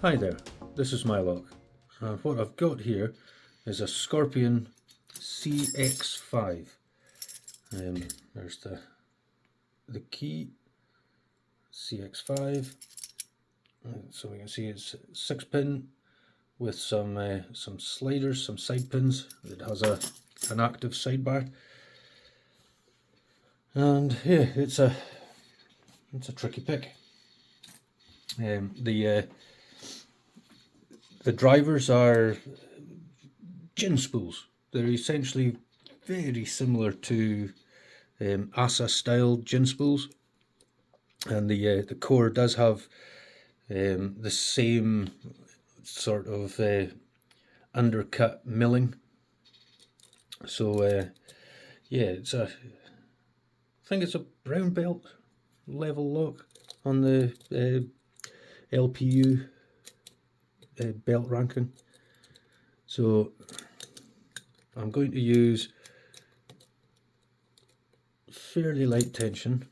Hi there, this is my lock. What I've got here is a Scorpion CX-5. There's the key, CX-5. So we can see it's 6-pin with some sliders, some side pins. It has an active sidebar, and yeah, it's a tricky pick. The drivers are gin spools. They're essentially very similar to ASA style gin spools, and the core does have the same sort of undercut milling. So yeah, I think it's a brown belt level lock on the LPU belt ranking. So I'm going to use fairly light tension.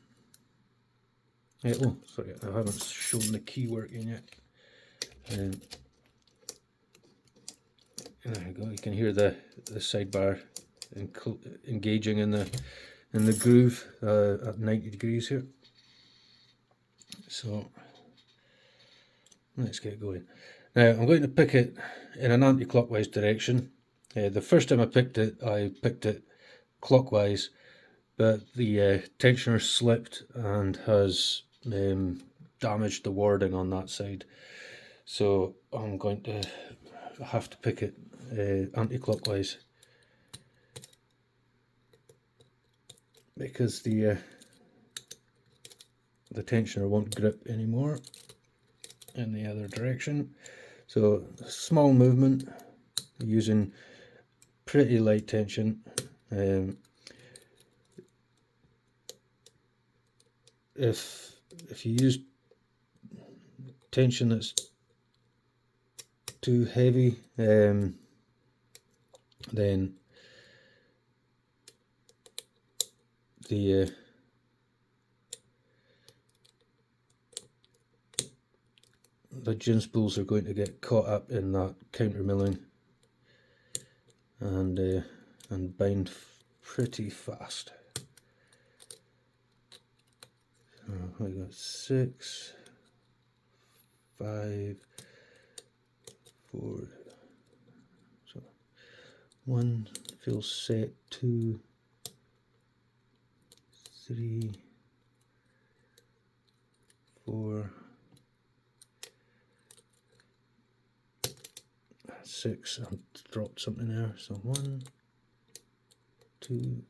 Oh, sorry, I haven't shown the key working yet. There you go. You can hear the sidebar engaging in the groove at 90 degrees here. So let's get going. Now I'm going to pick it in an anti-clockwise direction. The first time I picked it clockwise, but the tensioner slipped and has damaged the warding on that side. So I'm going to have to pick it anti-clockwise, because the tensioner won't grip anymore in the other direction. So small movement using pretty light tension. If you use tension that's too heavy, then the gin spools are going to get caught up in that counter milling and bind pretty fast. So I got 6, 5, 4. So 1 feels set, 2, 3, 4, 6. I dropped something there. So 1, 2,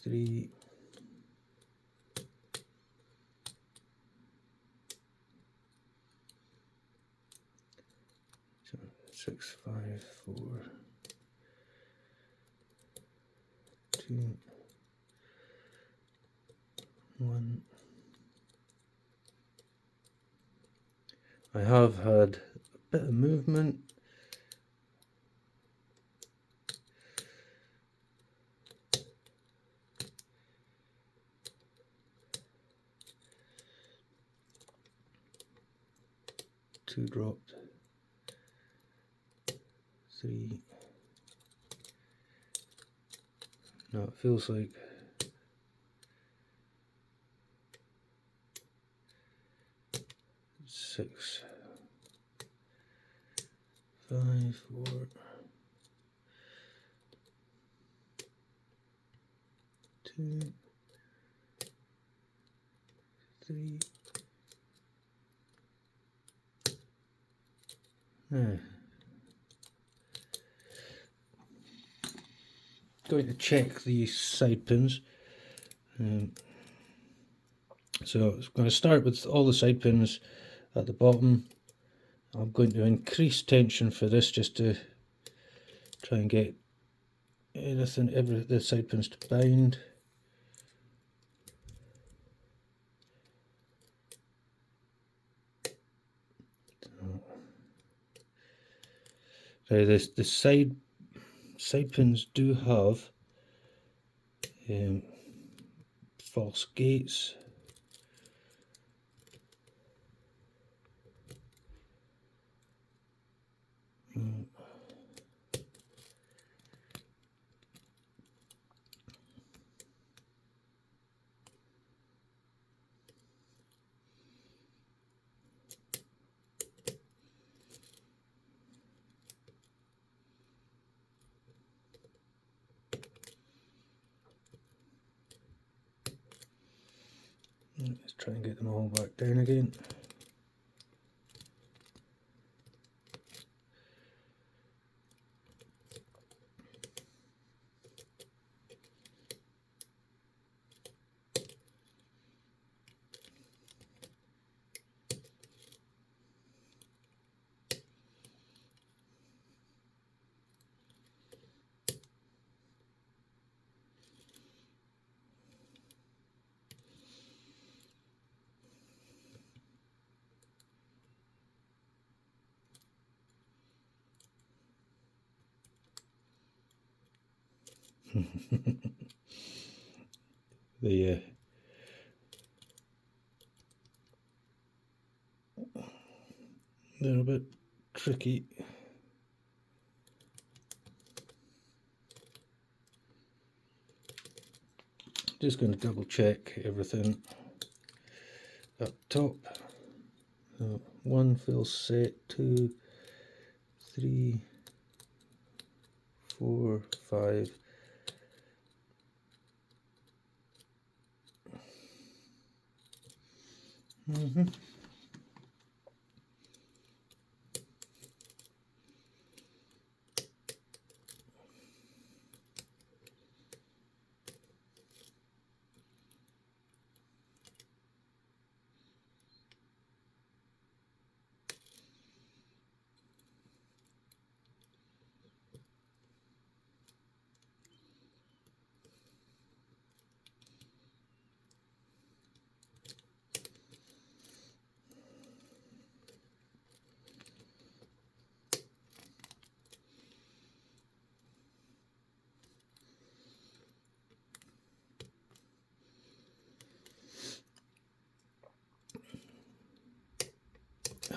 3. So 6, 5, 4, 2, 1. I have had a bit of movement. Two dropped. 3. Now it feels like 6, 5, 4, 2, 3. Going to check these side pins. So I'm going to start with all the side pins at the bottom. I'm going to increase tension for this just to try and get the side pins to bind. The side pins do have false gates. Let's try and get them all back down again. They're a bit tricky. Just going to double check everything up top. 1 feels set, 2, 3, 4, 5.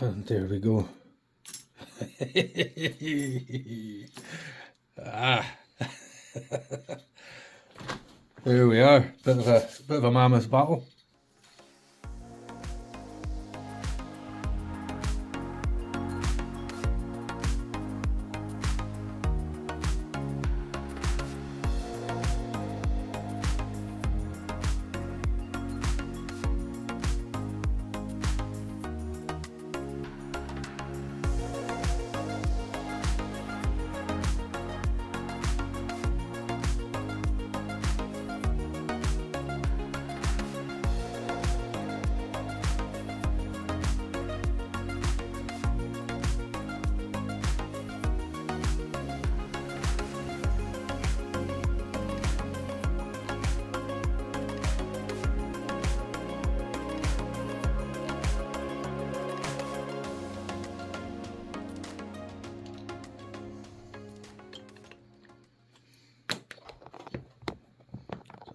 And there we go. There we are. Bit of a mammoth battle.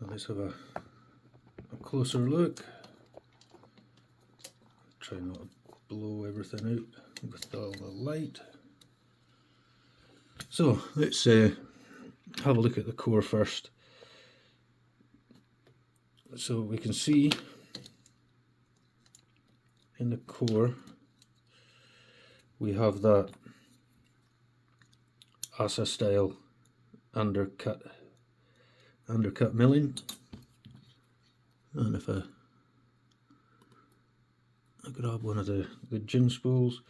Let's have a closer look. Try not to blow everything out with all the light. So let's have a look at the core first. So we can see in the core we have that ASA style undercut milling, and if I grab one of the gin spools,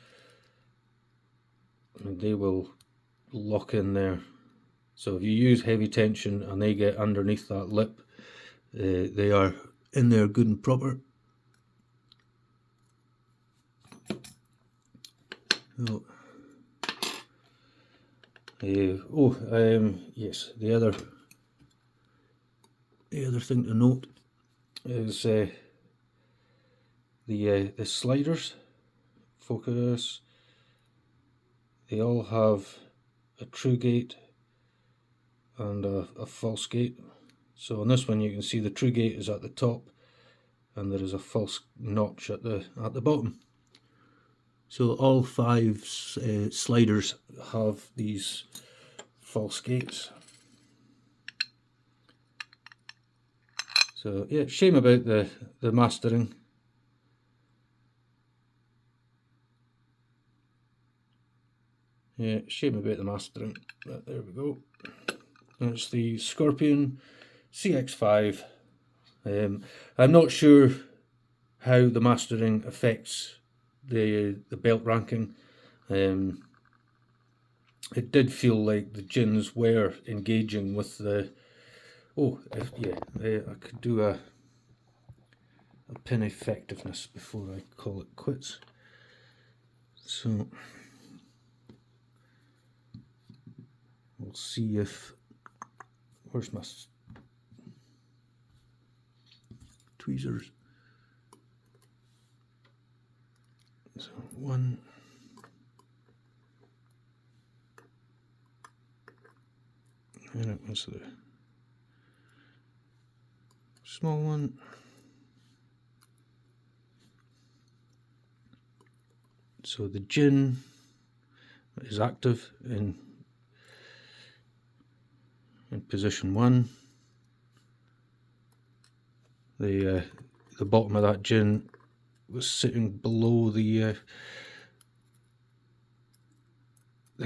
and they will lock in there. So if you use heavy tension and they get underneath that lip, they are in there good and proper. Yes, the other thing to note is the sliders, focus, they all have a true gate and a false gate. So on this one you can see the true gate is at the top and there is a false notch at the bottom. So all 5 sliders have these false gates. So yeah, shame about the mastering. Yeah, shame about the mastering, but there we go. And it's the Scorpion CX-5. I'm not sure how the mastering affects the belt ranking. It did feel like the gins were engaging with the. Oh, yeah, I could do a pin effectiveness before I call it quits. So we'll see if. Where's my tweezers? So 1. And it was the small one. So the gin is active in position 1. The bottom of that gin was sitting below the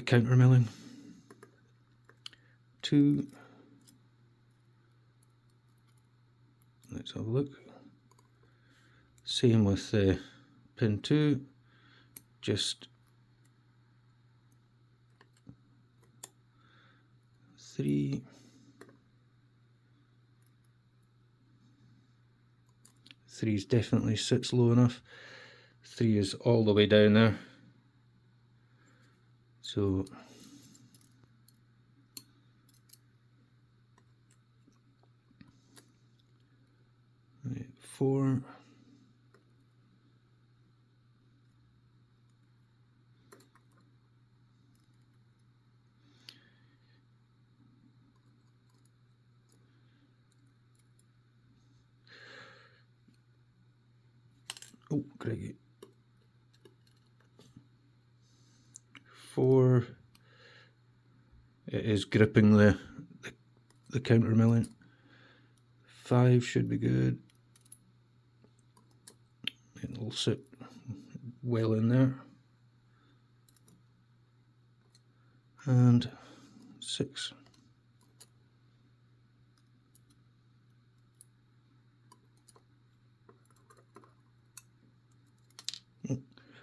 counter milling. 2. Let's have a look. Same with pin 2. Just 3. 3 definitely sits low enough. 3 is all the way down there. So right, 4. Oh, Greggy. 4. It is gripping the counter milling. 5 should be good. It'll sit well in there. And 6.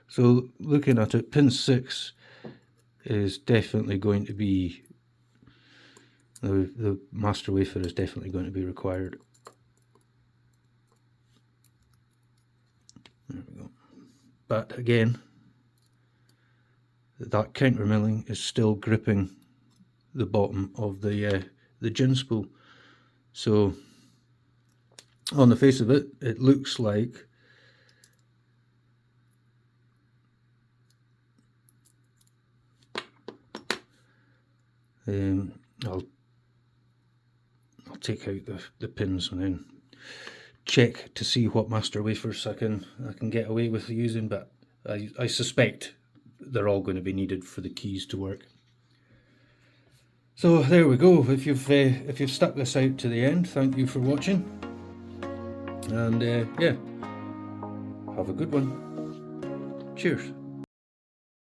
So looking at it, pin 6 is definitely going to be, the master wafer is definitely going to be required. There we go. But again, that counter milling is still gripping the bottom of the gin spool. So on the face of it, it looks like I'll take out the pins and then check to see what master wafers I can get away with using, but I suspect they're all going to be needed for the keys to work. So there we go. If you've stuck this out to the end, thank you for watching, and yeah, have a good one. Cheers.